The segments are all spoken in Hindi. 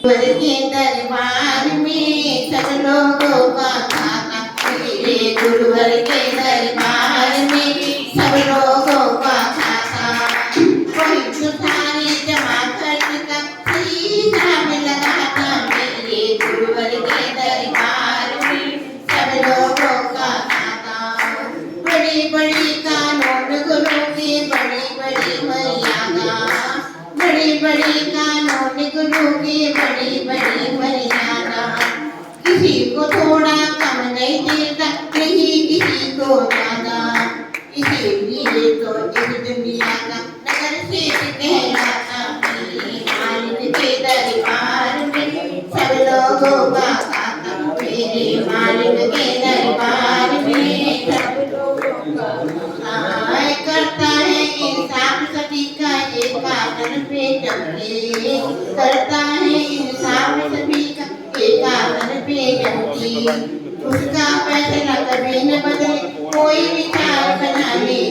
गुरुवर के दरबार में सब लोगों का खाता मेरे गुरुवर के दरबार में सब लोगों का खाता कोई सुधारे जमा खर्च का सीधा में लगाता मेरे गुरुवर के दरबार में सब लोगों का खाता बड़ी बड़ी कानून गुरु की बड़ी बड़ी मर्यादा बड़ी बड़ी कानून गुरु की बड़ी बड़ी मर्यादा किसी को थोड़ा कम नहीं देता नहीं किसी को ज्यादा इसीलिए तो इस दुनिया का नगर से कहलाता मेरे मालिक के दरबार में सब लोगों का खाता मेरे मालिक के दरबार में सब लोगों का करता है इंसाफ सभी का ये कागज पे जमती करता है इंसाफ सभी का ये कागज पे जमती उसका फैसला कभी न बदले कोई विचार बना ले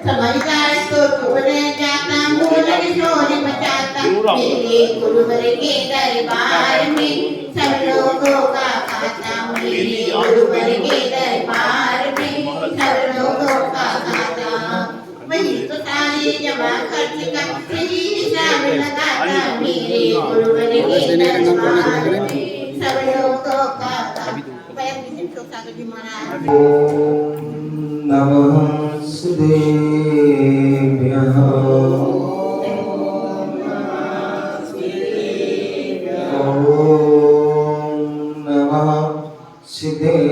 समझदार तो चुप रह जाता मूल शोर मचाता मेरे गुरुवर के दरबार में सब लोगों का खाता मेरे गुरुवर के दरबार में सब लोगों का खाता वही तो सारे जमा खर्च का सही हिसाब लगाता मेरे गुरुवर के दरबार में सब लोगों का नमः सिद्धेभ्यः नमः सिद्धेभ्यः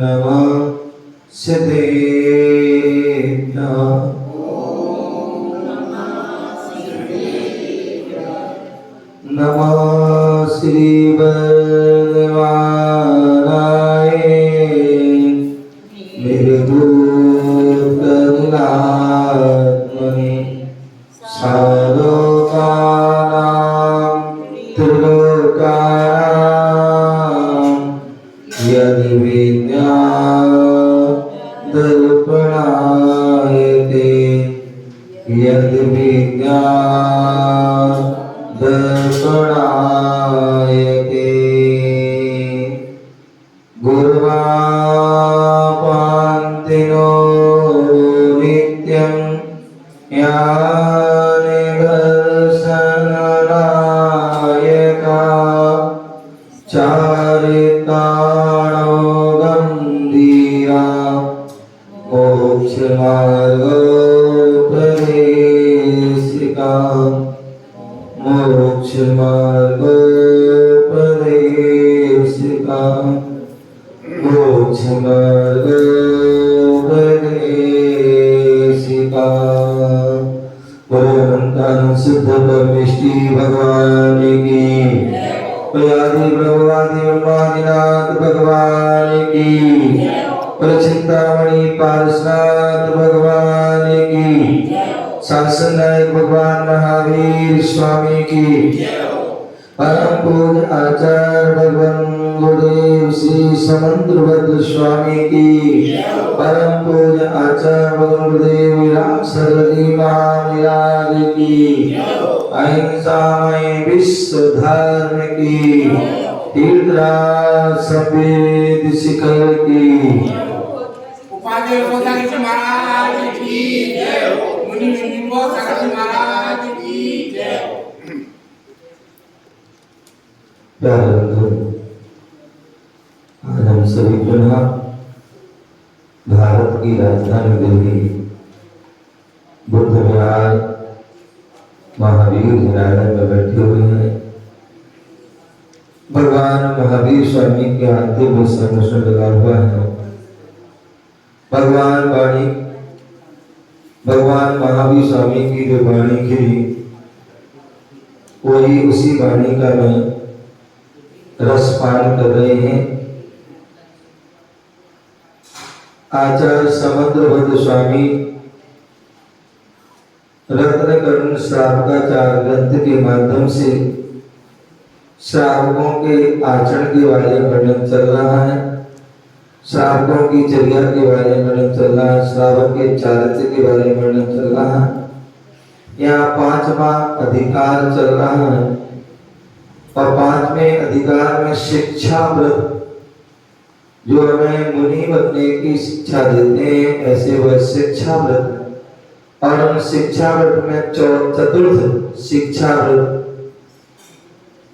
नमः सिद्धेभ्यः नमः श्री बलवानाय निर्धूतनिलात्मने सालोकानां त्रिलोकानां यदि विद्यादर्पणायते यदि दर्पणायते गुरुवापान्तिनो नित्यं यानि दर्शननायका चारिताणो गम्भीरा मोक्षमार्गोपदेशिका मोक्षमार्गोपदेशिका मोक्षमार्गोपदेशिका परमहंतानं सिद्ध परमेष्टि भगवान की प्रयादि प्रभुवादि ब्रह्मादिनाथ भगवान की प्रचिंतामणि पार्श्वनाथ भगवान की शासन नायक भगवान महावीर स्वामी की परम पूज्य आचार्य भगवान गुरुदेव श्री समुद्रभद्र स्वामी की परम पूज्य आचार्य भगवान गुरुदेव विराट सरस्वती महाविराज की अहिंसामय विश्व धर्म की तीर्थराज संवेद शिखर की उपाध्याय महाराज की जय मुनि महाराज की जय। प्यारे बंधु, आज हम सभी पुनः भारत की राजधानी दिल्ली बुद्ध विहार महावीर विद्यालय में बैठे हुए हैं। भगवान महावीर स्वामी के अंतिम संरक्षण लगा हुआ है। भगवान महावीर स्वामी की जो वाणी खिली वही उसी वाणी का मैं रसपान कर रहे हैं। आचार्य समुद्रभद्र स्वामी रत्नकर्ण श्रावकाचार ग्रंथ के माध्यम से श्रावकों के आचरण के बारे में वर्णन चल रहा है। श्रावकों की चर्या के बारे में वर्णन चल रहा है, श्रावक के चारित्र्य के बारे में वर्णन चल रहा है। यहाँ 5वां अधिकार चल रहा है और 5वें अधिकार में शिक्षा व्रत, जो हमें मुनि बनने की शिक्षा देते हैं, ऐसे वह शिक्षा व्रत है। और उन शिक्षा व्रत में चतुर्थ शिक्षा व्रत,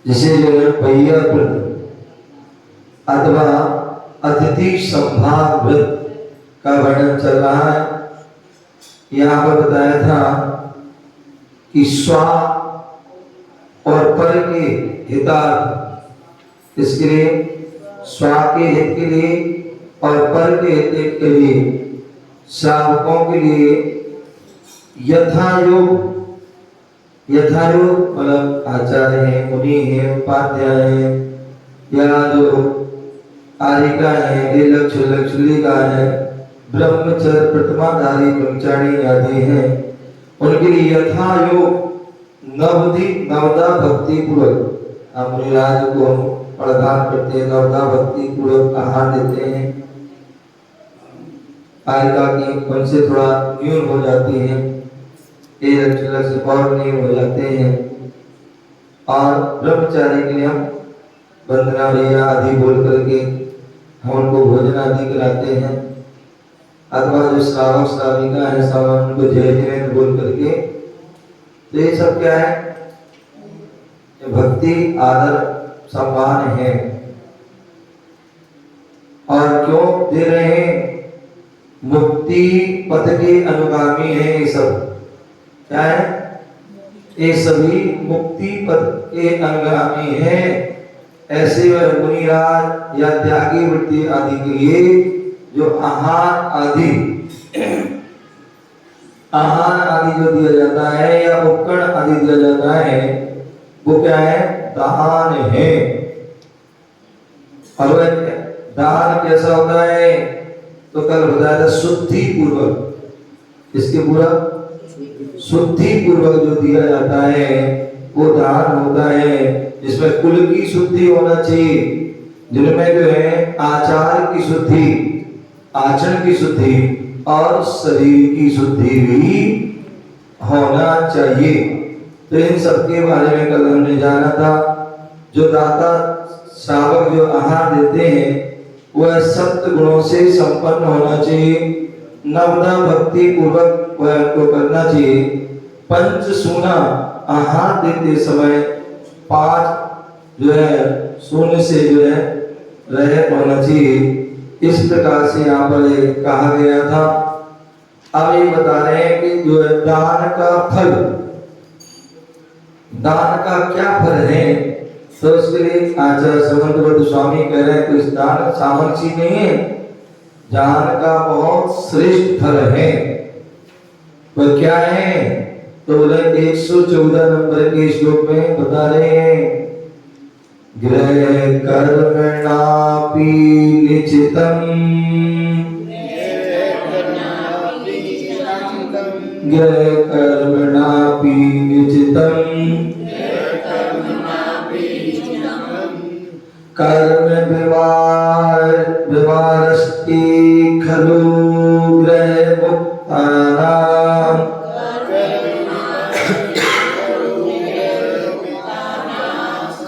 जिसे जो है पहिया व्रत अथवा अतिथि संभाग व्रत का वर्णन चल रहा है। यहाँ पर बताया था कि स्वा और पर के हितार्थ, इसके लिए स्वा के हित के लिए और पर के हित के लिए श्रावकों के लिए यथायोग मतलब आचार्य हैं, मुनि हैं, उपाध्याय हैं, या जो आरिका है, लक्षुलिका है, ब्रह्मचर्य प्रतिमाधारी ब्रह्मचारी आदि हैं, उनके लिए यथायोग नवदा भक्ति पूर्वक मुनिराज को हम प्रदान करते हैं, नवदा भक्ति पूर्वक आहार देते हैं। आरिका की उनसे थोड़ा न्यून हो जाती है, से और न्यून हो जाते हैं। और ब्रह्मचारी के लिए हम वंदना भैया आदि बोल करके हम उनको भोजन आदि कराते हैं, अथवा जो श्रावक श्राविका है सब उनको जय जय बोल करके। तो ये सब क्या है? भक्ति आदर सम्मान है। और क्यों दे रहे हैं? मुक्ति पथ के अनुगामी है ये सब। क्या है? ये सभी मुक्ति पथ के अनुगामी है। ऐसे वह मुनिराज या त्यागी वृत्ति आदि के लिए जो आहार आदि जो दिया जाता है या उपकरण आदि दिया जाता है, वो क्या है? दान है। और वह दान कैसा होता है? तो कल बताया था शुद्धि पूर्वक। इसके पूरा शुद्धि पूर्वक जो दिया जाता है वो दान होता है, जिसमें कुल की शुद्धि होना चाहिए, जिनमें जो है आचार की शुद्धि, आचरण की शुद्धि और शरीर की शुद्धि भी होना चाहिए। तो इन सबके बारे में कल हमने जाना था। जो दाता श्रावक जो आहार देते हैं वह सप्त गुणों से संपन्न होना चाहिए, नवदा भक्ति पूर्वक वह को करना चाहिए। पंच सूना आहार देते समय 5 जो है शून्य से जो है रह होना चाहिए। इस प्रकार से यहाँ पर कहा गया था। अब ये बता रहे हैं कि जो है दान का फल, दान का क्या फल है? तो इसके लिए आचार्य समंत स्वामी कह रहे हैं कि इस दान सामर्थ्य नहीं है, दान का बहुत श्रेष्ठ फल है। तो क्या है? तो 114 नंबर के श्लोक में बता रहे हैं, गृह कर्मणापि निचितम्, गृह कर्मणापि निचितम्, कर्म विवारस्ति खलु गृह मुक्तानाम्,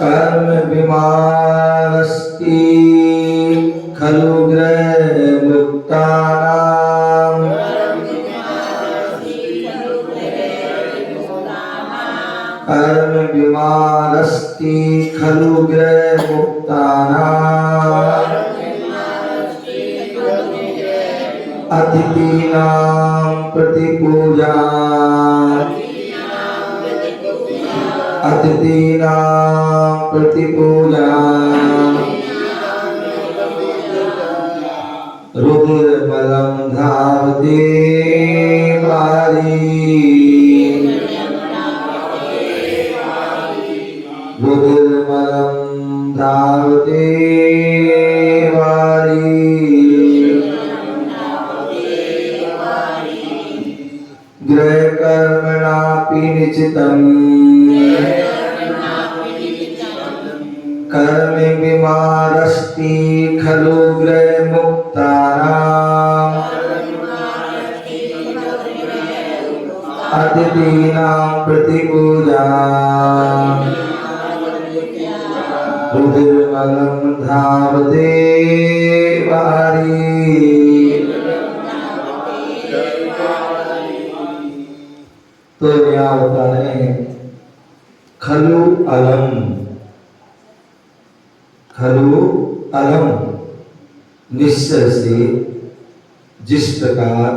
कर्म विमानस्ति खलु गृह मुक्तानाम्, कर्म विमानस्ति खलु गृह मुक्तानाम्, अतिथीनां प्रतिपूजा, अतिथीनां प्रतिपूजा, रुधिरमलं धावते वारी, रुधिरमलं धावते वारी, गृह कर्मणापि निचितम्, कर्म विमारस्ति खलु गृह मुक्तानाम्, अतिथीनां प्रतिपूजा रुधिरमलं धावते वारी। तो यहाँ होता है खलु अलम निश्चय से जिस प्रकार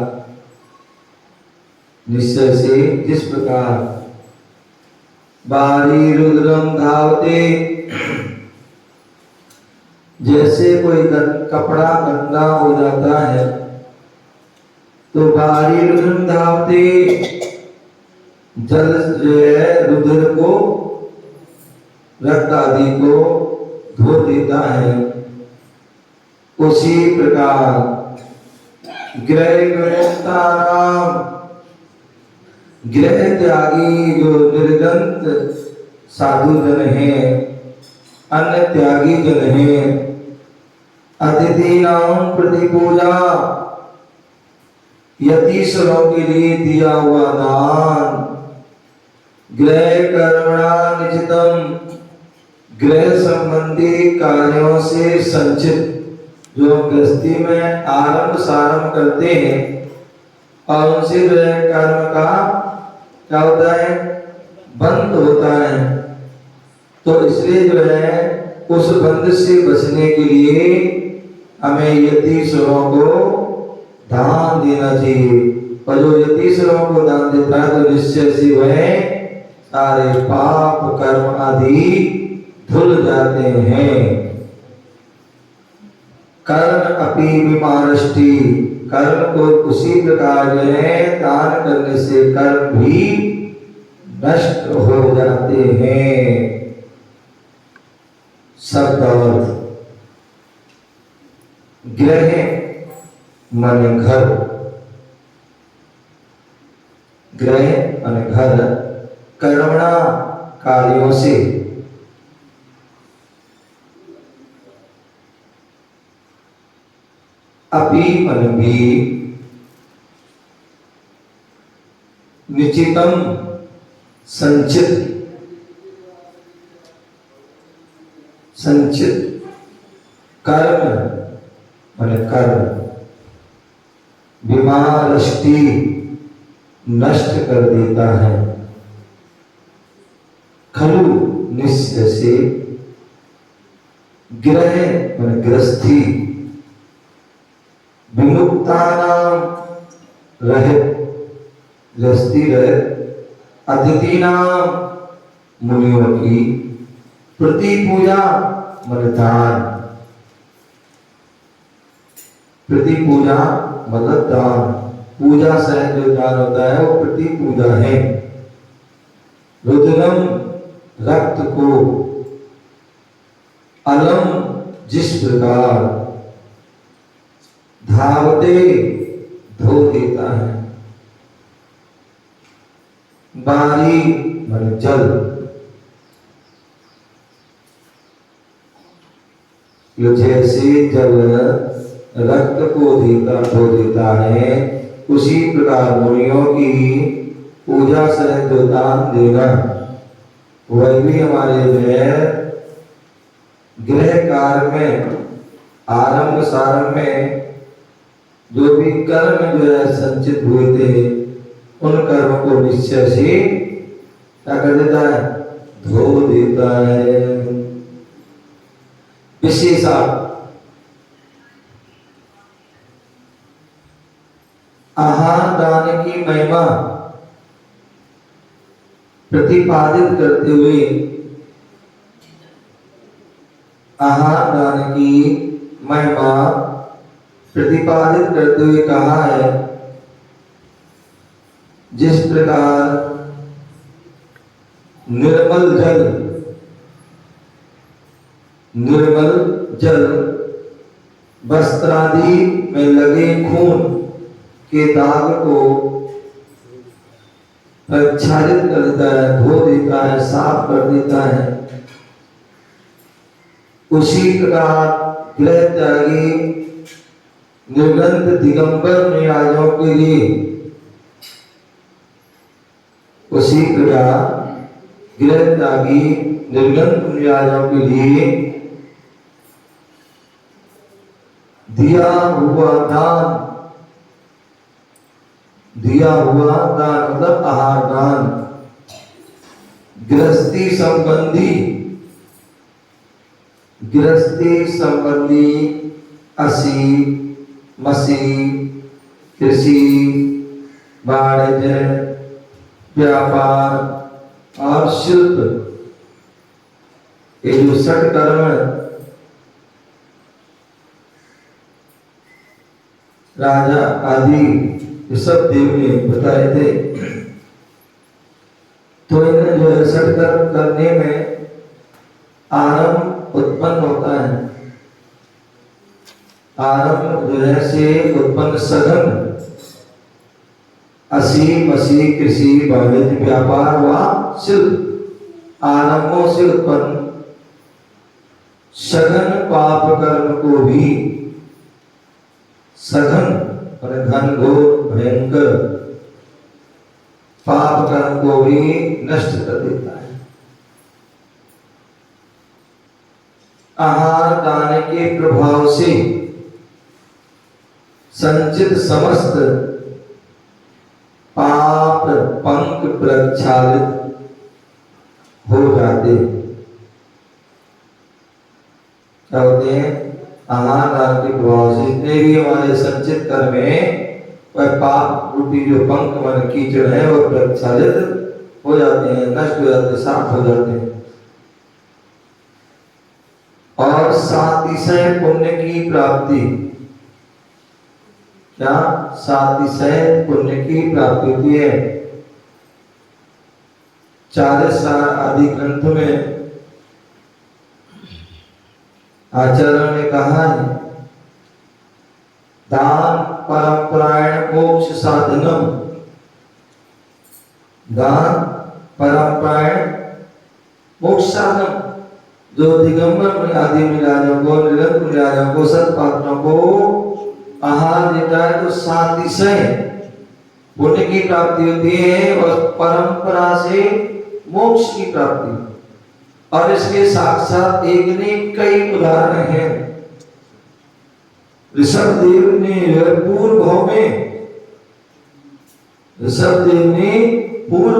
बारी रुद्रम धावते, जैसे कोई कपड़ा गंदा हो जाता है तो बारी रुद्रम धावते, जल जो है रुद्र को रक्त आदि को धो देता है। उसी प्रकार गृह त्यागी जो निर्गंत साधु जन हैं, अन्न त्यागी जन हैं, अतिथीनां प्रतिपूजा, यतीश्वरों के लिए दिया हुआ दान, गृह कर्मणा निचितम, गृह संबंधी कार्यों से संचित, जो गृहस्थी में आरंभ सारंभ करते हैं और उनसे जो है कर्म का क्या होता है, बंद होता है। तो इसलिए जो है उस बंध से बचने के लिए हमें यतीश्वरों को दान देना चाहिए। और जो यतीश्वरों को दान देता है तो निश्चय से वह सारे पाप कर्म आदि धुल जाते हैं। कर्म अपि विमारष्टि, कर्म को उसी प्रकार जो है दान करने से कर्म भी नष्ट हो जाते हैं। शब्द अर्थ गृह मन घर, गृह मन घर, कर्मणा कार्यों से, अपि मन भी, निचितम संचित, कर्म मन कर्म, विमारष्टि नष्ट कर देता है, खलु निश्चय से, गृह मन गृहस्थी, विमुक्तानां रहित, गृहस्थी रहित, अतिथीनां मुनियों की, प्रतिपूजा मन दान, प्रतिपूजा मतलब दान, पूजा सहित जो दान होता है वो प्रतिपूजा है। रुद्रम रक्त को, अलम जिस प्रकार, धावते धो देता है, बारी मन जल, ये जैसे जल रक्त को धो देता है, उसी प्रकार मुनियों की पूजा सहित दान देना वह भी हमारे गृह कार्य में आरंभ सारंभ में जो भी कर्म जो है संचित हुए थे उन कर्म को निश्चय से क्या कर देता है, धो देता है। विशेषा आहार दान की महिमा प्रतिपादित करते हुए आहार दान की महिमा प्रतिपादित करते हुए कहा है, जिस प्रकार निर्मल जल वस्त्रादि में लगे खून के दाग को प्रक्षालित कर देता है, धो देता है, साफ कर देता है, उसी प्रकार गृह त्यागी निर्गंध दिगंबर निराजों के लिए उसी प्रकार गृह त्यागी निर्गुण पुण्यायों के लिए दिया हुआ दान मतलब आहार दान, गृहस्थी संबंधी असी मसी कृषि वाणिज्य व्यापार और शिल्प, ये जो षट कर्म राजा आदि ये सब देव ने बताए थे। तो इन्हें जो है षट कर्म करने में आरंभ उत्पन्न होता है। आरंभ जो है से उत्पन्न सघन असी मसी कृषि वाणिज्य व्यापार व शिल्प आरंभों से उत्पन्न सघन पाप कर्म को भी सघन और घनघोर भयंकर पाप कर्म को भी नष्ट कर देता है। आहार दान के प्रभाव से संचित समस्त पाप पंख प्रक्षालित हो जाते। क्या होते हैं? आहार दान के प्रभाव से जितने भी हमारे संचित कर्म है वह पाप रूपी जो पंख मन कीचड़ है वो प्रक्षालित हो जाते हैं, नष्ट हो जाते हैं, साफ हो जाते हैं। और सातिशय पुण्य की प्राप्ति, क्या सातिशय पुण्य की प्राप्ति होती है। चारसार आदि ग्रंथ में आचार्य ने कहा है दान परंपरायण मोक्ष साधनम, दान परंपरायण मोक्ष साधन, जो दिगंबर आदि मुनिराजों को निरंतर मुनिराजों को सत्पात्रों को आहार देता है तो सातिशय पुण्य की प्राप्ति होती है और परंपरा से मोक्ष की प्राप्ति। और इसके साथ साथ एक ने कई उदाहरण हैं। ऋषभदेव ने पूर्व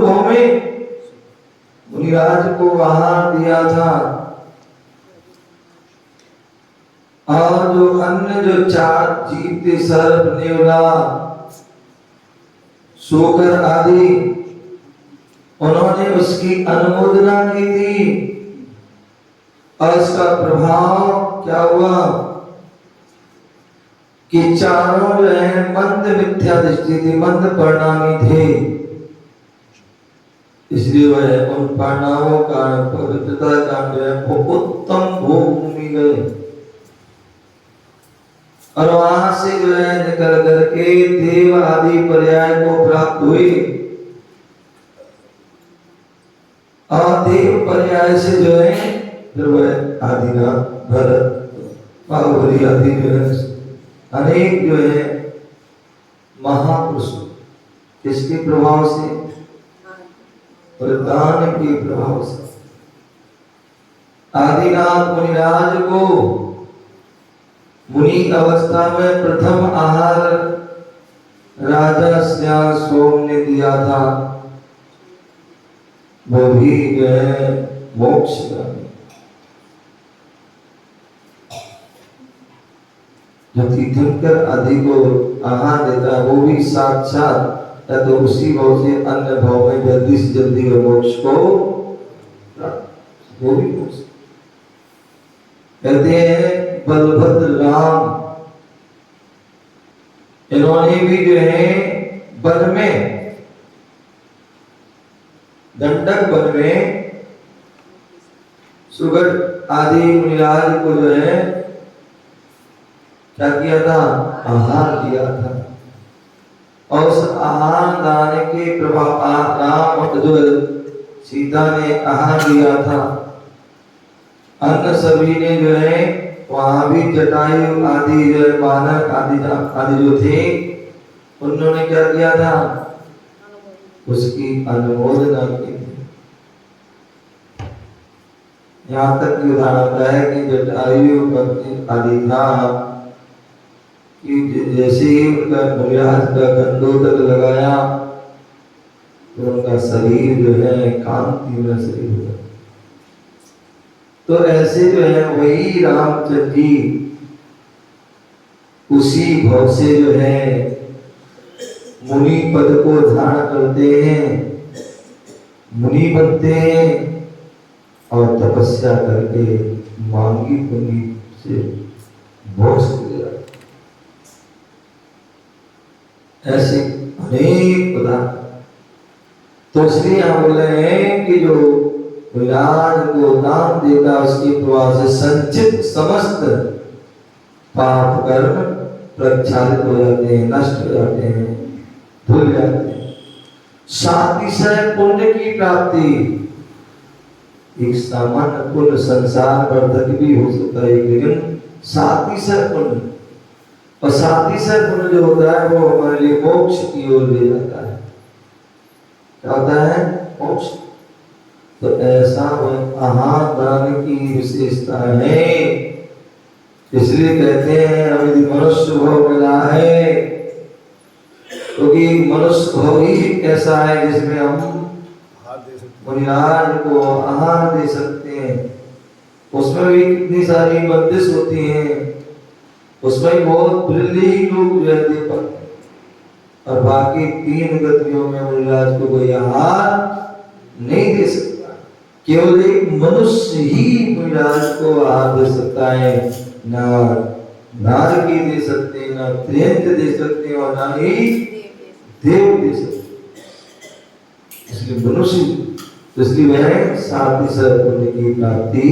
भाव में मुनिराज को आहार दिया था। और जो अन्य जो चार जीव थे, सर्प, नेवला, शोकर आदि, उन्होंने उसकी अनुमोदना की थी। और इसका प्रभाव क्या हुआ कि चारों जो है मंद मिथ्या दृष्टि थी, मंद परिणामी थे, इसलिए वह उन परिणामों का पवित्रता का जो है वो उत्तम भोग भूमि गए। और वहां से जो है निकल करके देव आदि पर्याय को प्राप्त हुए। और देव पर्याय से जो है फिर वह आदिनाथ, भरत, बाहुबली आदि जो है अनेक जो है महापुरुष किसके प्रभाव से? दान के प्रभाव से। आदिनाथ मुनिराज को मुनि अवस्था में प्रथम आहार राजा श्याम सोम ने दिया था, वो भी जो है मोक्ष का। जो तीर्थंकर आदि को आहार देता है वो भी साक्षात या तो उसी भाव से अन्य भाव में जल्दी से जल्दी वो मोक्ष को वो भी मोक्ष। कहते हैं बलभद्र राम, इन्होंने भी जो है वन में, दंडक वन में सुगढ़ आदि मुनिराज को जो है क्या किया था? आहार दिया था। और उस आहार दान के प्रभाव राम जो सीता ने आहार दिया था, अन्य सभी ने जो है वहां भी जटायु आदि जो है बानर आदि जो थे उन्होंने क्या किया था? उसकी अनुमोदना की थी। यहाँ तक कि उदाहरण आता है कि जटायु आदि था कि जैसे ही उनका मुनिराज का गंधोदक लगाया तो उनका शरीर जो है कांति में शरीर हुआ। तो ऐसे जो है वही रामचंद्र जी उसी भाव से जो है मुनि पद को धारण करते हैं, मुनि बनते हैं और तपस्या करके मांगी पुण्य से मोक्ष मिल जाता। ऐसे अनेक उदाहरण। तो इसलिए हम बोल रहे हैं कि जो विराज को दान देता उसके प्रभाव से संचित समस्त पाप कर्म प्रक्षालित हो जाते हैं, नष्ट हो जाते हैं, धुल जाते हैं। सातिशय पुण्य की प्राप्ति, एक सामान्य पुण्य संसार वर्धक भी हो सकता है, लेकिन सातिशय पुण्य, और सातिशय पुण्य जो होता है वो हमारे लिए मोक्ष की ओर ले जाता है। क्या होता है? मोक्ष। तो ऐसा आहार दान की विशेषता है। इसलिए कहते हैं अभी मनुष्य भाव मिला है, क्योंकि मनुष्य भाव ही ऐसा है जिसमें हम मुनिराज को आहार दे सकते हैं। उसमें भी कितनी सारी बंदिश होती हैं, उसमें बहुत ब्रिली लोग जो है दे पाते हैं, और बाकी 3 गतियों में मुनिराज को कोई आहार नहीं दे सकता। केवल एक मनुष्य ही मुनिराज को आहार दे सकता है, ना नारकी दे सकते हैं, ना त्रियंत दे सकते हैं, और ना ही देव दे सकते। इसलिए मनुष्य, इसलिए वह सातिशय पुण्य की प्राप्ति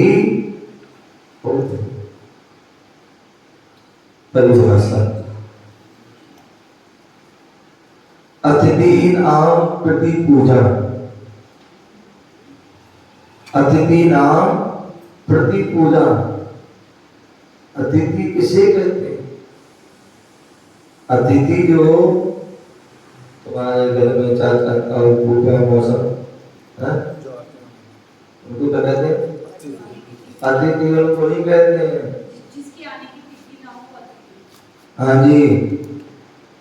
होती है। परिभाषा अतिथि नाम प्रति पूजा। अतिथि नाम प्रति पूजा। अतिथि किसे कहते हैं? अतिथि जो तुम्हारे घर में चाचा का फूफा मौसम है, उनको क्या कहते हैं? अतिथि उनको नहीं कहते हैं। जिसकी आने की तिथि ना हो अतिथि। हाँ जी।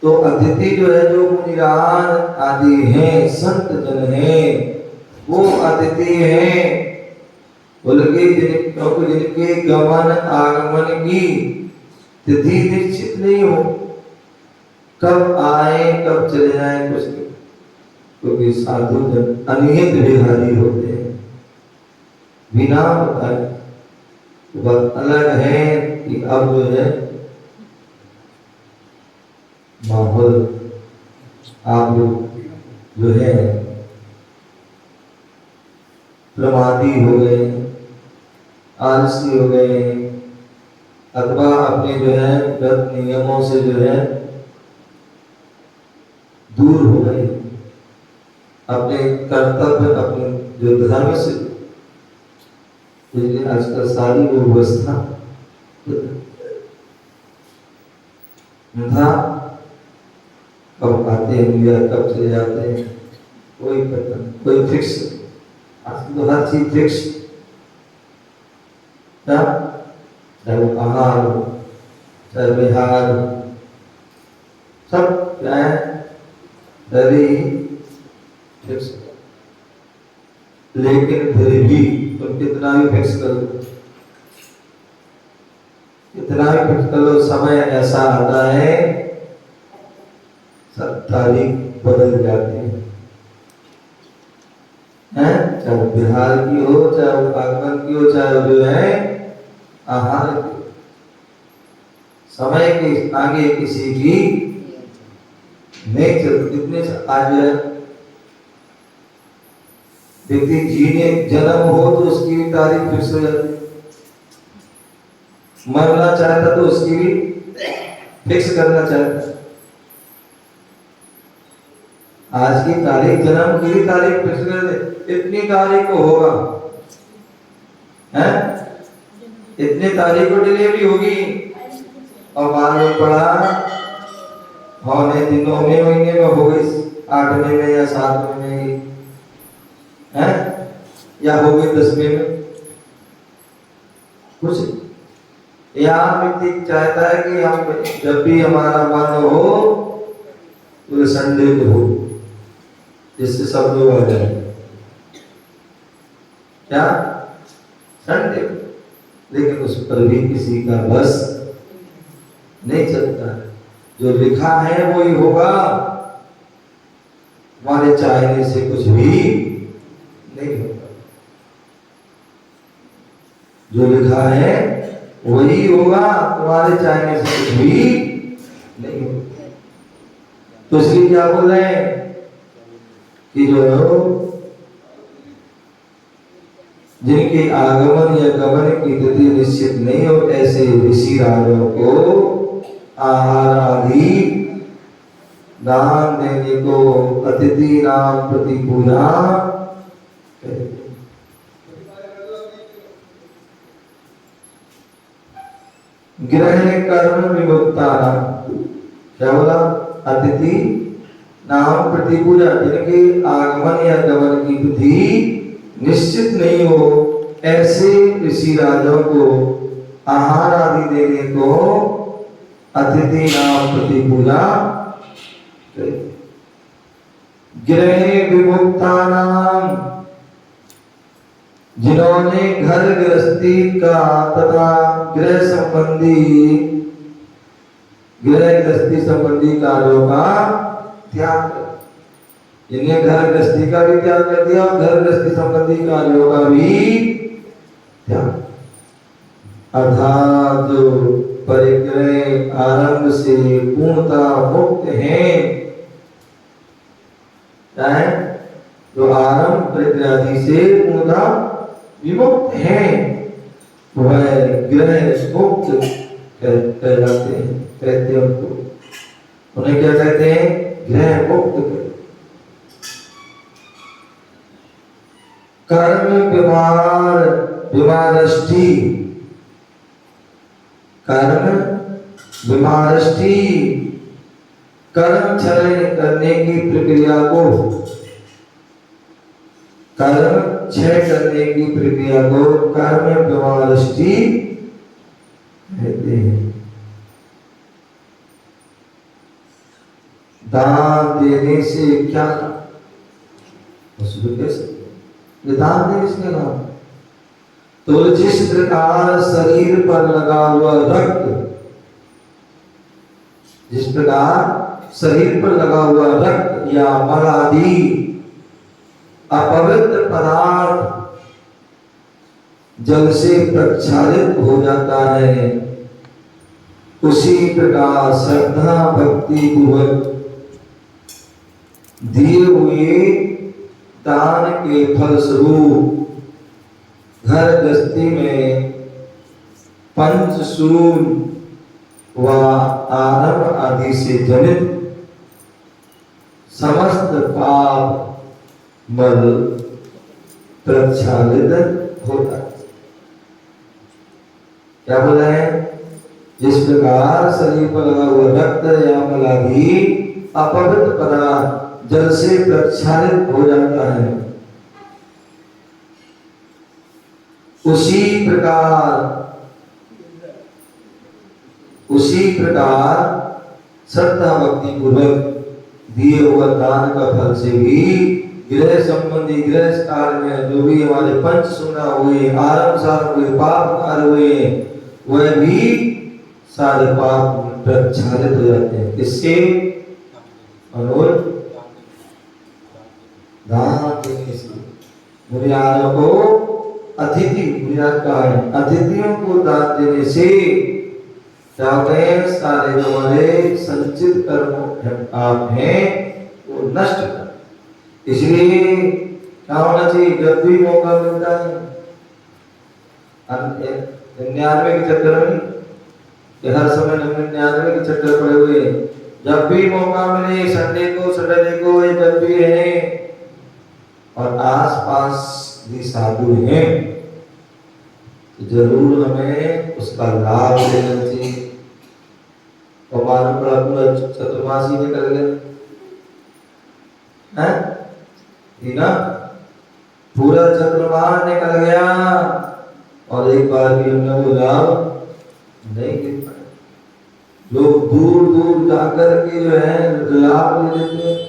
तो अतिथि जो है, जो मुनिराज आदि हैं, संत जन हैं, वो अतिथि हैं। बल्कि जिनके गमन आगमन की तिथि निश्चित नहीं हो, कब आए कब चले जाए कुछ नहीं, क्योंकि साधु जन अनियत विहारी होते हैं, बिना बताए। तो बात अलग है कि अब जो है माहौल आप लोग जो है प्रमादी हो गए, आलसी हो गए, अथवा अपने जो है व्रत नियमों से जो है दूर हो गए, अपने कर्तव्य, अपने जो धर्म से। इसलिए आजकल सारी वो व्यवस्था था, कब आते हैं या कब चले जाते हैं कोई पता नहीं, कोई फिक्स। आज तो हर चीज फिक्स, चाहे वो आहार हो, चाहे विहार हो, सब क्या है पहले ही फिक्स। लेकिन फिर भी तुम कितना भी फिक्स कर लो, कितना भी फिक्स कर लो, समय ऐसा आता है सब तारीख बदल जाती है। चाहे बिहार की हो, चाहे वो आगमन की हो, चाहे जो है आहार की, समय के आगे किसी की नहीं चलती। कितने आज व्यक्ति जीने जन्म हो तो उसकी भी तारीख फिक्स हो जाती, मरना चाहता तो उसकी भी फिक्स करना चाहता। आज की तारीख, जन्म की तारीख फिक्स कर दे, इतनी तारीख को होगा, हैं? इतनी तारीख को डिलीवरी होगी, और मालूम पड़ा होने थी 9वें महीने में हो गई 8वें में या 7वें में है या हो गई 10वें में कुछ या व्यक्ति चाहता है कि हम जब भी हमारा मन हो तो संडे को हो जिससे सब लोग आ जाए क्या संडे लेकिन उस पर भी किसी का बस नहीं चलता है जो लिखा है वो ही होगा हमारे चाहने से कुछ भी नहीं होगा जो लिखा है वही होगा तुम्हारे चाहने से कुछ भी नहीं होगा तो इसलिए क्या बोल रहे हैं कि जो जिनके आगमन या गमन की तिथि निश्चित नहीं हो ऐसे ऋषि राजों को आहार आदि दान देने को अतिथि नाम प्रति पूजा ग्रह कर्म विमुक्ता क्या बोला अतिथि नाम प्रति पूजा जिनके आगमन या गमन की तिथि निश्चित नहीं हो ऐसे ऋषि राजों को आहार आदि देने को अतिथि नाम प्रति पूजा गृह विमुक्ता नाम जिन्होंने घर गृहस्थी का तथा गृह गृहस्थी संबंधी कार्यों का त्याग कर जिन्हें घर गृहस्थी का भी त्याग कर दिया और घर गृहस्थी संबंधी कार्यों का भी त्याग अर्थात जो परिग्रह आरंभ से पूर्णतः मुक्त हैं क्या है जो आरंभ परिग्रह आदि से पूर्णतः विमुक्त हैं वह ग्रह मुक्त कहलाते हैं कहते हैं उनको उन्हें क्या कहते हैं ग्रह मुक्त कर्म विमारष्टि कर्म विमारष्टि कर्म क्षय करने की प्रक्रिया को कर्म क्षय करने की प्रक्रिया को कर्म विमारष्टि कहते हैं दान देने से क्या उसमें कैसे दान देने से क्या लाभ तो जिस प्रकार शरीर पर लगा हुआ रक्त जिस प्रकार शरीर पर लगा हुआ रक्त या मल आदि अपवित्र पदार्थ जल से प्रक्षालित हो जाता है उसी प्रकार श्रद्धा भक्ति पूर्वक दिए हुए दान के फलस्वरूप घर गृहस्थी में पंचशूल व आरंभ आदि से जनित समस्त पाप मल प्रक्षालित होता है क्या बोल रहे हैं जिस प्रकार शरीर पर लगा हुआ रक्त या मल आदि अपवित्र पदार्थ जल से प्रक्षालित हो जाता है उसी प्रकार श्रद्धा भक्ति पूर्वक दिए हुआ दान का फल से भी गृह संबंधी गृह कार्य में जो भी हमारे पंच सुना हुए आरंभ सार हुए पाप कार्य हुए वह भी सारे पाप प्रक्षालित हो जाते हैं किससे और दान देने से बुनियादों को अतिथि बुनियाद कहा है अतिथियों को दान देने से क्या होते हैं सारे जो हमारे संचित कर्म आप हैं वो नष्ट कर इसलिए क्या होना चाहिए जब भी मौका मिलता है 99 के चक्कर में कि हर समय 99 के चक्कर पड़े हुए जब भी मौका मिले संडे को सैटरडे को ये जब भी है और आसपास भी साधु हैं तो जरूर हमें उसका लाभ लेना चाहिए और मालूम पड़ा पूरा चतुर्मासी निकल गया है ये ना, पूरा चतुर्मास निकल गया और एक बार भी हमने वो लाभ नहीं गिर पाए। लोग दूर दूर जाकर के जो है लाभ ले लेते हैं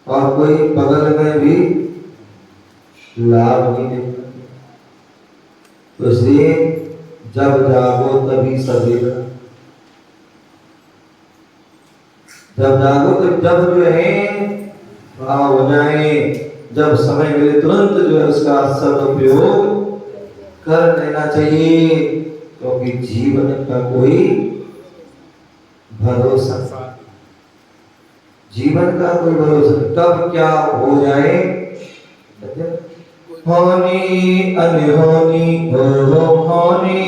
और कोई बगल में भी लाभ नहीं ले पाते। तो इसलिए जब जागो तभी सवेरा, जब जागो तो जब जो है हो जाए, जब समय मिले तुरंत जो है उसका सदुपयोग कर लेना चाहिए, क्योंकि जीवन का कोई भरोसा, जीवन का कोई भरोसा नहीं, कब क्या हो जाए। होनी अनहोनी हो होनी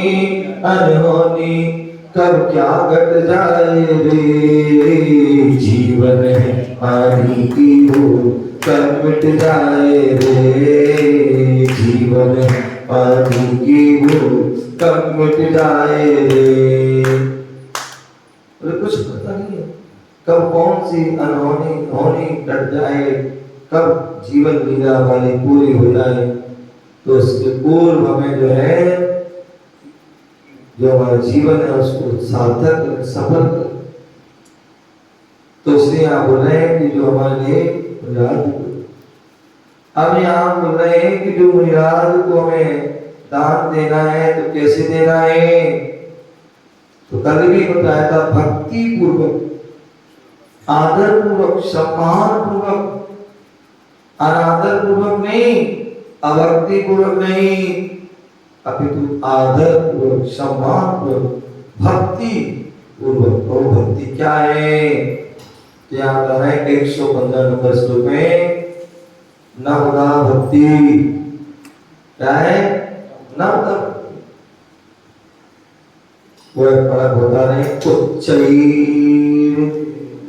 अनहोनी, कब क्या घट जाए रे, जीवन है पानी की हो कब मिट जाए रे, जीवन है पानी की हो कब मिट जाए रे। कुछ पता नहीं है कब कौन सी अनहोनी होनी घट जाए, कब जीवन लीला वाली पूरी हो जाए। तो उसके पूर्व हमें जो है जो हमारा जीवन है उसको सार्थक सफल कर। तो इसलिए आप बोल रहे हैं कि जो हमारे लिए मुराद, अब यहाँ बोल रहे हैं कि जो मुराद को हमें दान देना है तो कैसे देना है। तो कल भी बताया था भक्ति पूर्वक, आदर पूर्वक, सम्मान पूर्वक, अनादर पूर्वक नहीं, अभक्ति पूर्वक नहीं, अपितु आदर पूर्वक, सम्मान पूर्वक, भक्ति पूर्वक। और भक्ति क्या है? यहाँ कह रहे हैं 115 नंबर श्लोक में, नवदा भक्ति क्या है? नवदा वो बड़ा होता है, उच्चैर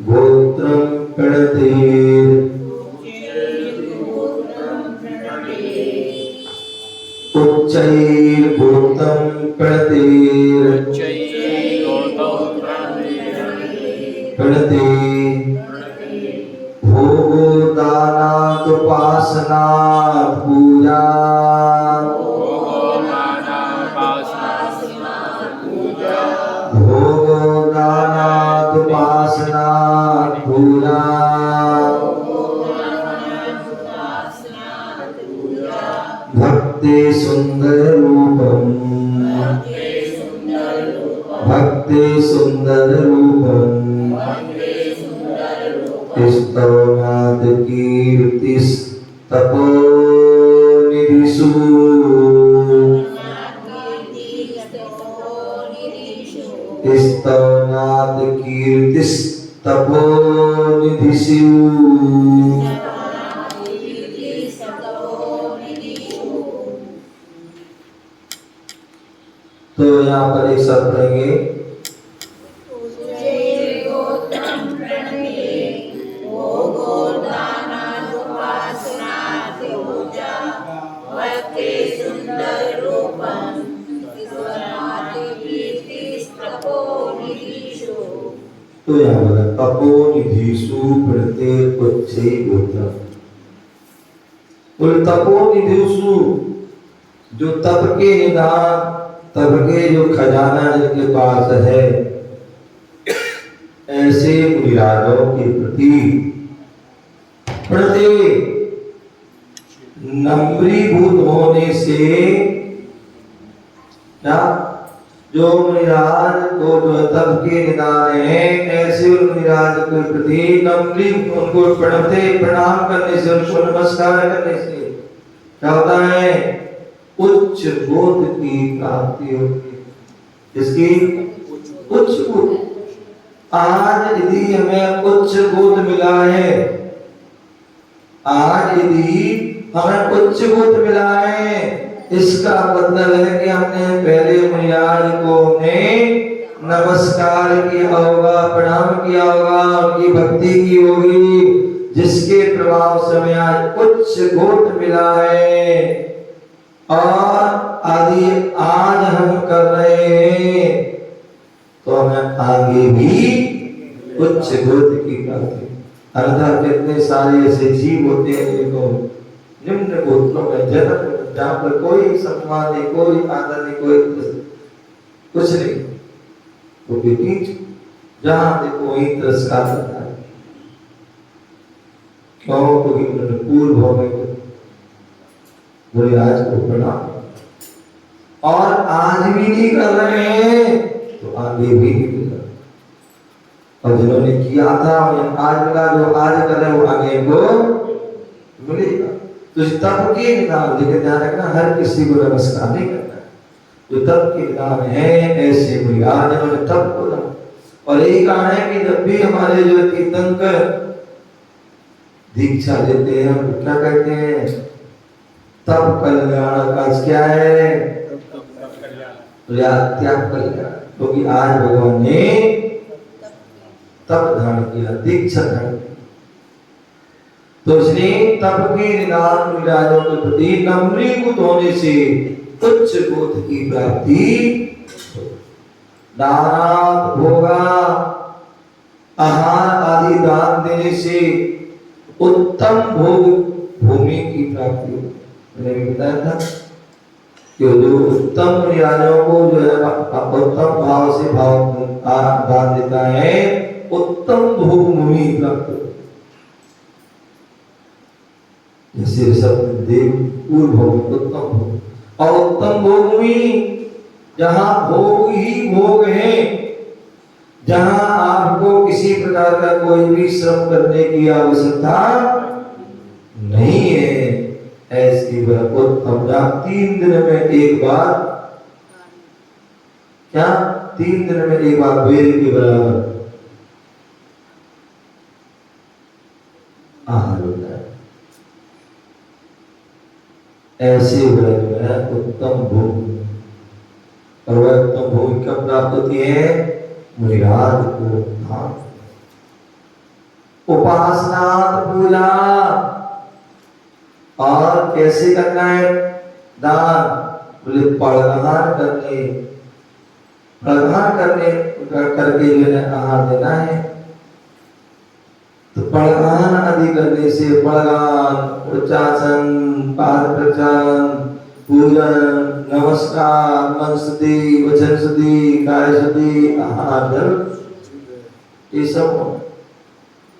गोत्रम प्रणतेर, उच्चैर गोत्रम प्रणतेर, प्रणते भोगो दानात् उपासनात् पूजा, भोगो दानात् उपासनात् पूजा, भक्ति सुंदर रूपम, भक्ति सुंदर रूपम, स्तवनाद कीर्तिस् तपो निधिषु, स्तवनाद कीर्तिस् तपो निधिषु। तो यहाँ पर एक शब्द पढ़ेंगे, तो यहाँ बोला तपो निधिषु प्रणते उच्चै गोत्रम। बोले तपो निधिषु, जो तप के निदान, तप के जो खजाना जिनके पास है, ऐसे मुनिराजों के प्रति प्रणते नम्रीभूत होने से, क्या जो मुनिराज को जो तप के निदान है, ऐसे उन मुनिराज के प्रति नम्री, उनको प्रणते प्रणाम करने से, उनको नमस्कार करने से क्या होता है? उच्च बोध की प्राप्ति होती है। इसकी उच्च बोध, आज यदि हमें उच्च बोध मिला है, आज यदि हमें उच्च बोध मिला है, इसका मतलब है कि हमने पहले मुनिराज को हमने नमस्कार किया होगा, प्रणाम किया होगा, उनकी भक्ति की होगी, जिसके प्रभाव से हमें आज उच्च गोत्र मिला है। और आदि आज हम कर रहे हैं तो हमें आगे भी उच्च गोत्र की प्राप्ति। अन्यथा कितने सारे ऐसे जीव होते हैं जिनको निम्न गोत्रों में जन्म, जहाँ पर कोई सम्मान नहीं, कोई आदर नहीं, कोई कुछ नहीं, तो बीच जहाँ देखो वही तिरस्कार करता है। कहो तो उन्होंने पूर्व में मुनिराज को प्रणाम, और आज भी नहीं कर रहे हैं तो आगे भी नहीं कर रहे, और जिन्होंने किया था आज मिला, जो आज कर रहे वो आगे को मिलेगा। तो इस तप के निदान, लेकिन ध्यान रखना हर किसी को नमस्कार नहीं करना है। जो तप के निदान है ऐसे मुनिराज जिन्होंने तप को ना, और यही कारण है कि जब भी हमारे जो तीर्थंकर दीक्षा लेते हैं तो क्या कहते हैं, तप कल्याण का क्या है, त्याग कल्याण। क्योंकि आज भगवान ने तप धारण किया, दीक्षा धारण किया, तो इसलिए तप के निदान मुनिराजों के प्रति नम्रीभूत होने से उच्च गोत्र की प्राप्ति। दानात भोगा, आहार आदि दान देने से उत्तम भोग भूमि की प्राप्ति होती है। मैंने भी बताया था कि जो उत्तम मुनिराजों को जो है उत्तम भाव से दान देता है, उत्तम भोग भूमि प्राप्त होती है। जैसे सब देव पूर्व भोग, उत्तम भोग, और उत्तम भोग भूमि जहाँ भोग ही भोग है, जहाँ आपको किसी प्रकार का कोई भी श्रम करने की आवश्यकता नहीं है, ऐसी उत्तम, जहाँ 3 दिन में एक बार, क्या 3 दिन में एक बार वेद के बराबर आहार होता है, ऐसे व्रत में उत्तम भोग। और वह उत्तम भोग कब प्राप्त होती है, मुनिराज को दान। उपासना पूजा, और कैसे करना है दान, बोले पड़गान करके जो है आहार देना है। तो पड़गान आदि करने से, पड़गान, प्रचासन, पाद प्रचारण, पूजन, नमस्कार, मन शुद्धि, वचन शुद्धि, काय शुद्धि, आहार, ये सब।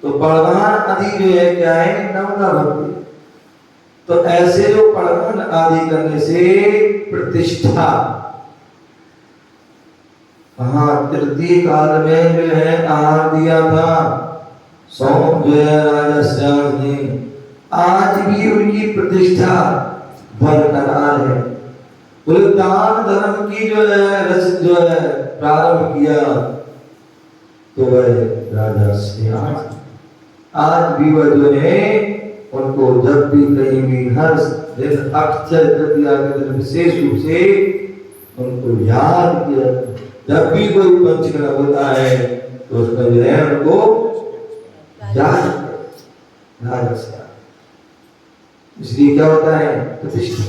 तो पड़गान आदि जो है क्या है, नवना भक्ति। तो ऐसे जो पड़गान आदि करने से प्रतिष्ठा, तृतीय काल में जो है आहार दिया था सोम जो है राजा श्याम ने, आज भी उनकी प्रतिष्ठा बरकरार है। बोले दान धर्म की जो है रस जो है प्रारंभ किया तो वह राजा श्याम, आज भी वह जो है उनको जब भी कहीं भी हर दिन अक्षय तृतीया के दिन विशेष रूप से उनको याद किया। जब भी कोई पंचकर्म होता है तो उसमें जो है उनको याद राजा श्याम। इसलिए क्या होता है, प्रतिष्ठा।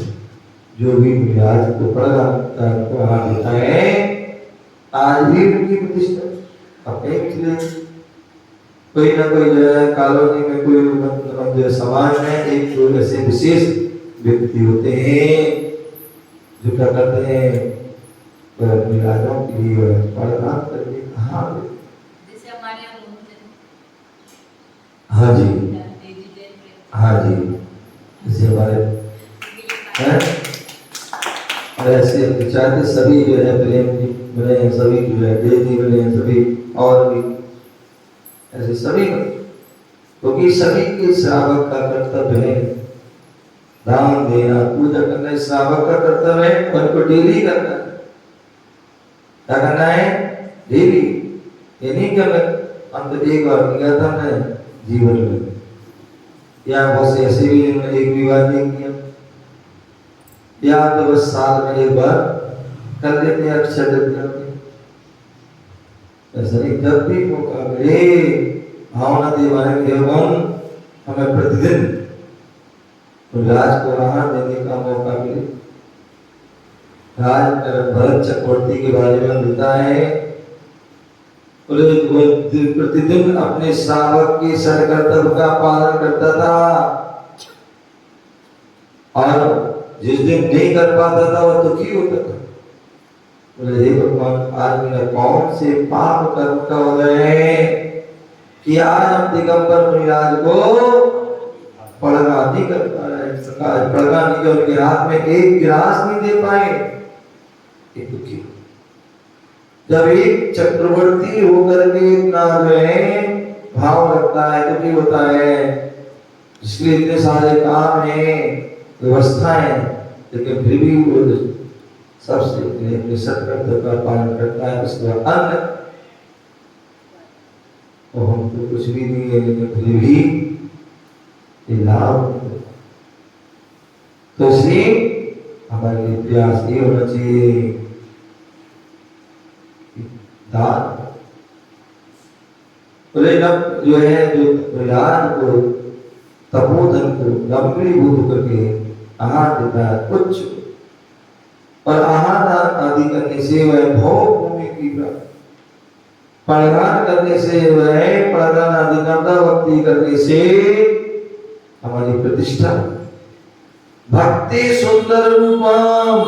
जो भी मुनिराज को पड़गा को आहार देता है, आज भी उनकी प्रतिष्ठा। अपने कोई ना कोई जो है कॉलोनी में कोई जो समाज में एक दो ऐसे विशेष व्यक्ति होते हैं जो क्या करते हैं, मुनिराजों के लिए पड़गा करके आहार देते। जैसे हमारे यहाँ होते हैं। हाँ जी, हाँ जी, जैसे हमारे हैं, और ऐसे चाहते सभी जो है प्रेम जी बने, सभी जो है देवी बने, सभी और भी ऐसे सभी, क्योंकि सभी के श्रावक का कर्तव्य है दान देना, पूजा करना। श्रावक का कर्तव्य है, उनको डेली करना है। क्या करना है, डेली। ये नहीं कि अंत एक बार किया था मैं जीवन में, या बहुत से ऐसे भी जिन्होंने एक भी बार नहीं किया, या तो बस साल में एक बार कर लेते हैं अक्षय तृतीया में। ऐसा नहीं, जब भी मौका मिले भावना देवाने एवं हमें प्रतिदिन राज को आहार देने का मौका मिले। राज भरत चक्रवर्ती के बारे में मिलता है बोले वो प्रतिदिन अपने श्रावक के सर कर्तव्य का पालन करता था, और जिस दिन नहीं कर पाता था वह दुखी होता था। बोले हे भगवान, आज मेरा कौन से पाप कर्म का उदय है कि आज हम दिगंबर मुनिराज को प्रणाम नहीं कर पा रहे, प्रणाम नहीं कर, उनके हाथ में एक गिलास नहीं दे पाए। एक दुखी, जब एक चक्रवर्ती होकर के इतना जो है भाव रखता है, दुखी होता है, इसलिए इतने सारे काम है, व्यवस्था है, लेकिन फिर भी वो सबसे अपने सत्कर्तव्य का पालन करता है। उसके बाद अन्न, और हमको कुछ भी नहीं है, लेकिन फिर भी लाभ। तो इसलिए हमारे लिए प्रयास ये होना चाहिए, दान। बोले जब जो है जो प्रहलाद को तपोधन को लंबीभूत करके आहार देता है कुछ, और आहार आदि करने से वह भोग भूमि की प्राप्ति, प्रदान करने से वह प्रदान आदि नर्दा भक्ति करने से हमारी प्रतिष्ठा, भक्ति सुंदर रूपम,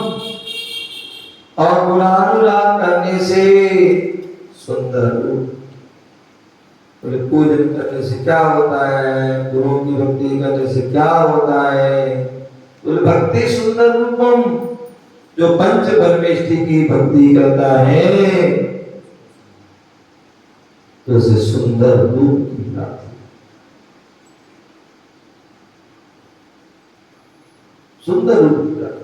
और गुणानुराग करने से सुंदर रूप। पूजन करने से क्या होता है, गुरुओं की भक्ति करने से क्या होता है, तो भक्ति सुंदर रूपम, जो पंच परमेष्टि की भक्ति करता है तो उसे सुंदर रूप की प्राप्ति। सुंदर रूप की प्राप्ति,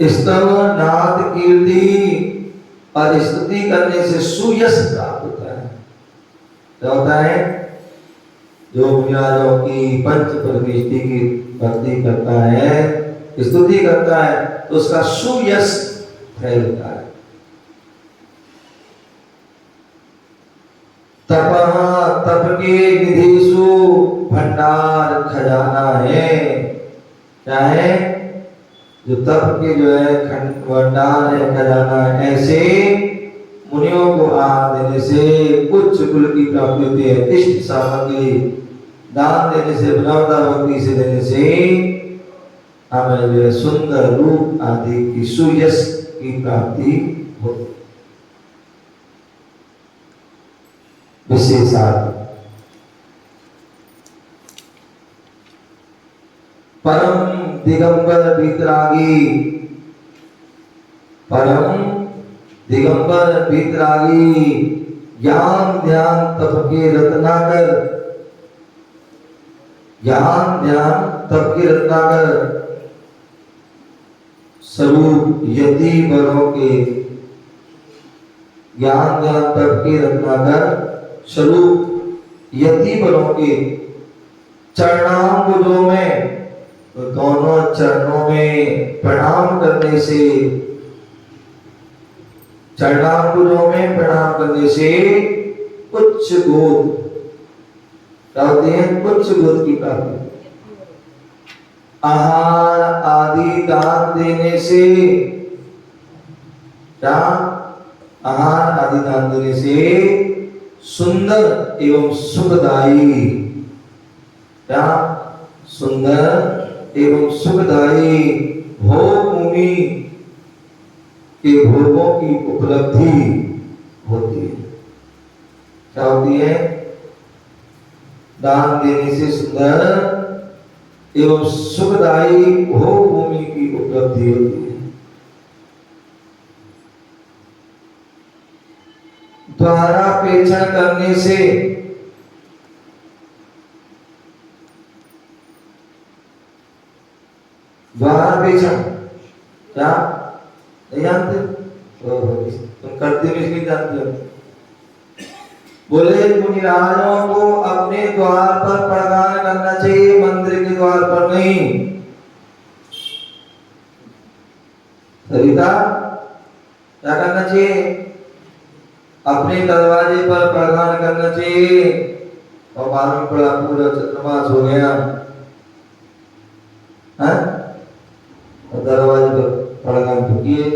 स्तव नाद कीर्ति और स्तुति करने से सुयश प्राप्त होता है। क्या होता है, जो मुनिराजों की पंच परमेष्टि की भक्ति करता है, स्तुति करता है, तो उसका सुयश फैलता है। तप, तप के निधिषु भंडार खजाना है। क्या है, जो तप के जो है भंडार है, खजाना है। ऐसे मुनियों को आहार देने से उच्च कुल की प्राप्ति होती है। इष्ट सामग्री दान देने से, ब्रह्मता भक्ति से देने से हमें जो है सुंदर रूप आदि की सुयश की प्राप्ति होती है। विशेषार्थ, परम दिगंबर वीतरागी, परम दिगंबर वीतरागी, ज्ञान ध्यान तप के रत्नाकर, ज्ञान ध्यान तप के रत्नाकर स्वरूप यति बरों के, ज्ञान ध्यान तप के रत्नाकर स्वरूप यति बरों के चरणाम्बुजों में, तो दोनों चरणों में प्रणाम करने से, चरणाम्बुजों में प्रणाम करने से उच्च गोद, क्या होती है, उच्च गोद की प्राप्ति। आहार आदि दान देने से, क्या, आहार आदि दान देने से सुंदर एवं सुखदायी, क्या, सुंदर एवं सुखदायी भोग भूमि के भोगों की उपलब्धि होती है। क्या होती है, दान देने से सुंदर एवं सुखदायी भोग भूमि की उपलब्धि होती है। द्वारापेक्षण करने से, द्वारापेक्षण क्या नहीं जानते, तुम करते भी नहीं जानते हो। बोले मुनिराजों को अपने द्वार पर प्रदान करना चाहिए, मंदिर के द्वार पर नहीं। सरिता, क्या करना चाहिए, अपने दरवाजे पर प्रदान करना चाहिए। और मालूम पड़ा पूरा चतुर्मास हो गया, है, और दरवाजे पर प्रदान तो किए,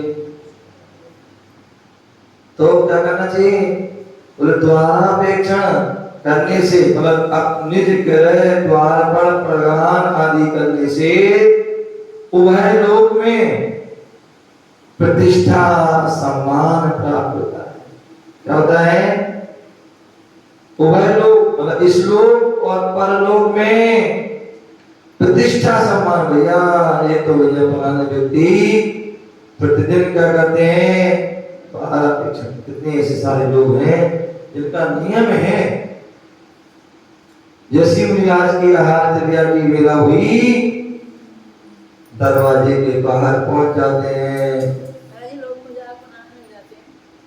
तो क्या करना चाहिए? बोले द्वारापेक्षण करने से, मतलब निज ग्रह द्वार पर प्रगान आदि करने से उभय लोक में प्रतिष्ठा सम्मान प्राप्त होता है। क्या होता है? उभय लोक मतलब इस लोक और परलोक में प्रतिष्ठा सम्मान। भैया ये तो भैया फलाने व्यक्ति प्रतिदिन क्या करते हैं? द्वारापेक्षण। कितने ऐसे सारे लोग हैं जिनका नियम है, जैसी मुनिराज की आहार चर्या की वेला हुई दरवाजे के बाहर पहुंच जाते हैं। महाराज लोग मजाक बनाने लग जाते हैं,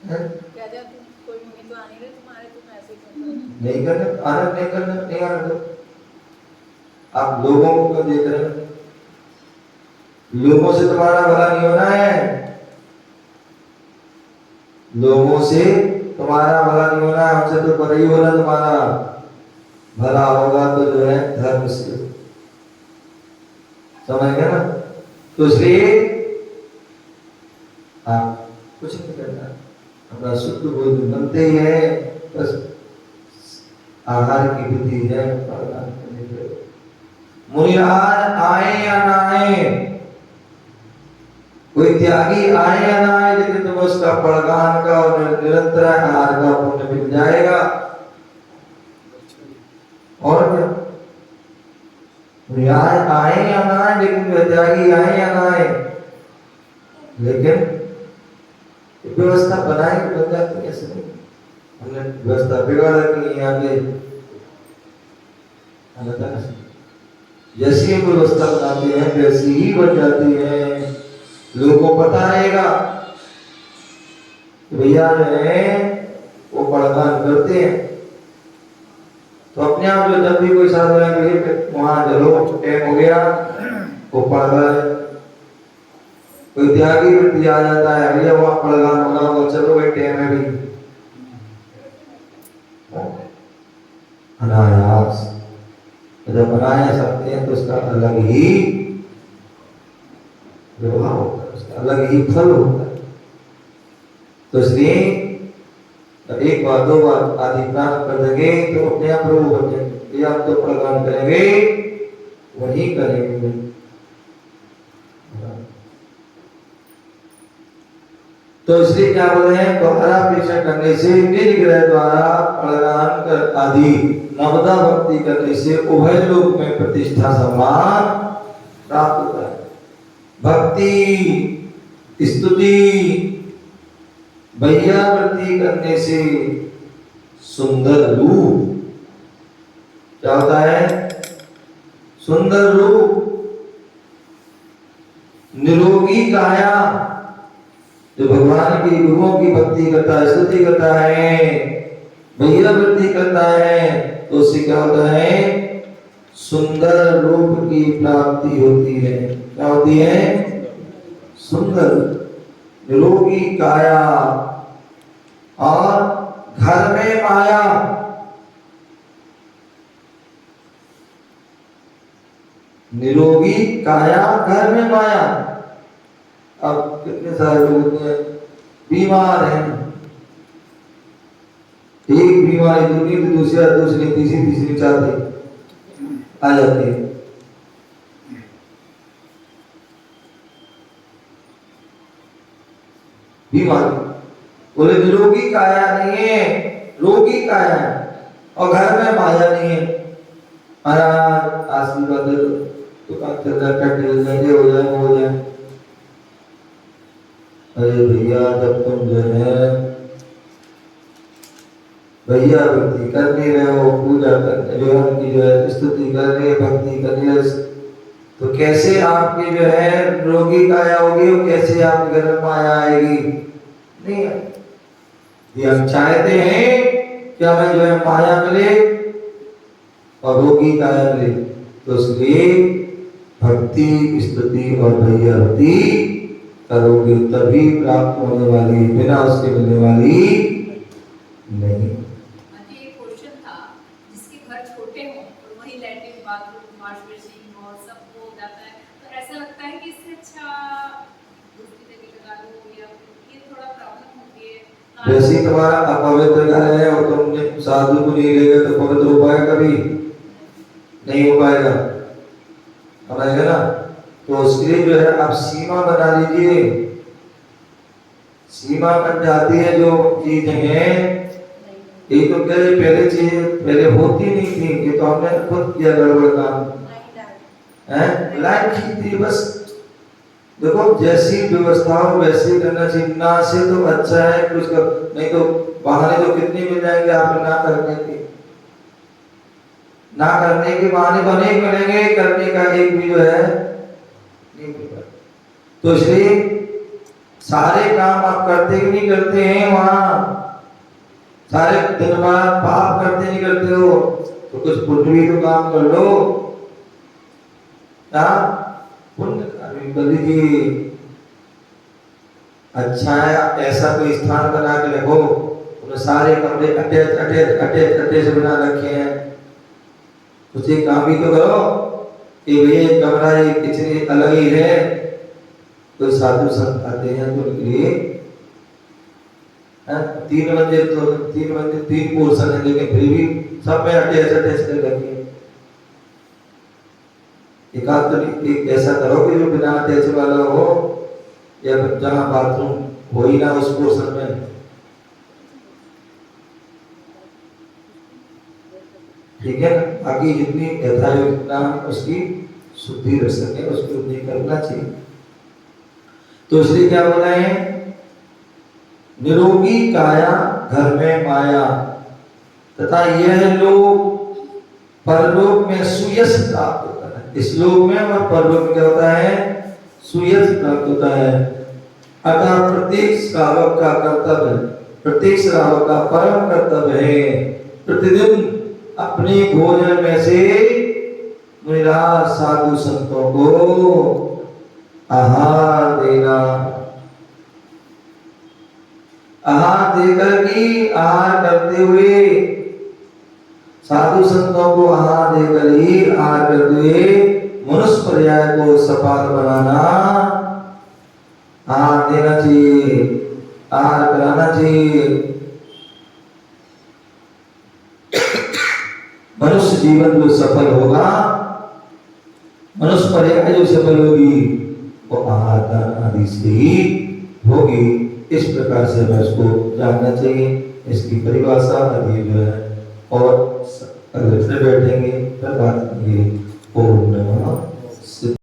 हैं? कहते हैं तुम कोई मुनि तो आ नहीं रहे तुम्हारे, तुम ऐसे क्यों कर रहे हो? नहीं करना, आनंद नहीं करना, नहीं आनंद। आप लोगों को क्यों देख रहे हैं? लोगों से तुम्हारा भला नहीं होना है, लोगों से तुम्हारा भला नहीं होना है, हमसे तो भला ही होना। तुम्हारा भला होगा तो जो है धर्म से, समझ गए ना? तो इसलिए आप कुछ नहीं करना, अपना शुद्ध भोजन बनते ही है, बस आहार की विधि है प्रदान करने के। मुनिराज आए या ना आए, कोई त्यागी आए या ना आए, लेकिन तुम्हें उसका प्रगान का और निरंतर आहार का पुण्य मिल जाएगा। और क्या? मुनिराज आए या ना आए, लेकिन त्यागी आए या ना आए, लेकिन व्यवस्था बनाए बन जाती है। ऐसे नहीं हमने व्यवस्था बिगाड़ रखी है आगे, जैसी हम व्यवस्था बनाते हैं वैसी ही बन जाती है। लोगों को पता रहेगा भैया जो है वो प्रदान करते हैं, तो अपने आप जो जब भी कोई साधु है वहां चलो टाइम हो गया वो पढ़ रहा है। कोई त्यागी व्यक्ति आ जाता है, भैया वहां प्रदान होगा, वो चलो भाई टाइम है भी, अनायास जब बनाया सकते हैं तो उसका अलग ही व्यवहार होता है, उसका अलग ही फल होता है। तो इसलिए एक बार दो बार आदि प्राप्त कर देंगे तो अपने आप प्रभु बन जाएंगे। ये आप तो प्रदान करेंगे वही करेंगे। तो इसलिए क्या बोले हैं? द्वारापेक्षण करने से, निज ग्रह द्वारा प्रदान कर आदि नवदा भक्ति करने से उभय लोक में प्रतिष्ठा सम्मान प्राप्त होता है। भक्ति स्तुति वैयावृत्ति करने से सुंदर रूप क्या होता है? सुंदर रूप, निरोगी काया। जो भगवान की गुरुओं की भक्ति करता है, स्तुति करता है, वैयावृत्ति करता है, तो उससे क्या होता है? सुंदर रूप की प्राप्ति होती है। क्या होती है? सुंदर निरोगी काया और घर में माया। निरोगी काया, घर में माया। अब कितने सारे लोग बीमार हैं, एक बीमारी दूसरी दूसरी तीसरी चौथी आ जाती है। बीमारी बोले निरोगी काया नहीं है, रोगी काया है, और घर में माया नहीं है। महाराज आशीर्वाद दुकान चल जाए, ये हो जाए वो हो जाए। अरे भैया जब तुम जो है भैया भक्ति कर नहीं रहे हो, पूजा कर जो है उनकी जो है स्तुति कर रहे, भक्ति कर रहे, तो कैसे आपकी जो है रोगी काया होगी और कैसे आपके घर में माया आएगी? नहीं आएगी। ये हम चाहते हैं कि हमें जो है माया मिले और रोगी काया मिले, तो इसलिए भक्ति स्तुति और भैया भक्ति करोगे तभी प्राप्त होने वाली, बिना उसके मिलने वाली नहीं। एक क्वेश्चन था, जिसके घर छोटे हों और वही लैट्रिन बाथरूम वॉश बेसिन और सब हो जाता है, तो ऐसा लगता है कि इससे अच्छा दूसरी जगह लगा लो, या ये थोड़ा प्रॉब्लम होती है वैसे ही तुम्हारा अपवित्र घर है और तुमने साधु को नहीं लेगा तो पवित्र हो पाएगा? कभी नहीं हो पाएगा, समझेगा ना? तो उसके लिए जो है आप सीमा बना लीजिए। सीमा बन जाती है जो चीज है, ये तो क्या है, पहले चीज पहले होती नहीं थी, ये तो हमने खुद किया गड़बड़ काम है, लाइन खींच दी बस। देखो जैसी व्यवस्था हो वैसे करना चाहिए, ना से तो अच्छा है कुछ कर, नहीं तो बहाने तो कितने मिल जाएंगे आप ना करने के, ना करने के बहाने बने मिलेंगे, करने का एक भी जो है नहीं मिलेगा। तो इसलिए सारे काम आप करते कि नहीं करते हैं वहां, सारे दिन भर पाप करते नहीं करते हो, तो कुछ पुण्य भी तो काम कर लो, क्या पुण्य कार्य कर लीजिए। अच्छा है ऐसा कोई स्थान बना के रखो, उन्हें सारे कमरे अटैच अटैच अटैच अटैच बना रखे हैं, कुछ एक काम भी तो करो कि भैया कमरा ये किचन अलग ही है। कोई साधु संत आते हैं तो उनके लिए 3 मंजिल तो 3 मंजिल 3 पोर्शन है, लेकिन फिर भी सब में अटैच अटैच कर रखे हैं। एक आध तो एक ऐसा करो कि जो बिना अटैच वाला हो, या फिर जहाँ बाथरूम हो ही ना उस पोर्शन में। ठीक है ना? बाकी जितनी यथायोग्यता उसकी शुद्धि रख सके उसको उतनी करना चाहिए। तो इसलिए क्या बोला है, निरोगी काया घर में माया, तथा यह लोग परलोक में सुयश प्राप्त होता है। इस लोक में और परलोक में क्या होता है, सुयश प्राप्त होता है। अतः प्रत्येक श्रावक का कर्तव्य, प्रत्येक श्रावक का परम कर्तव्य है प्रतिदिन अपने भोजन में से मुनिराज साधु संतों को आहार देना। आहार देकर की आहार करते हुए, साधु संतों को आहार देकर ही आहार करते हुए मनुष्य पर्याय को सफल बनाना, आहार देना चाहिए, आहार कराना चाहिए। मनुष्य जीवन जो सफल होगा, मनुष्य पर्याय जो सफल होगी, वो आहार दान आदि से ही होगी। इस प्रकार से हमें उसको जानना चाहिए, इसकी परिभाषा आदि जो है। और अगले बैठेंगे फिर बात करेंगे। ओम नमः।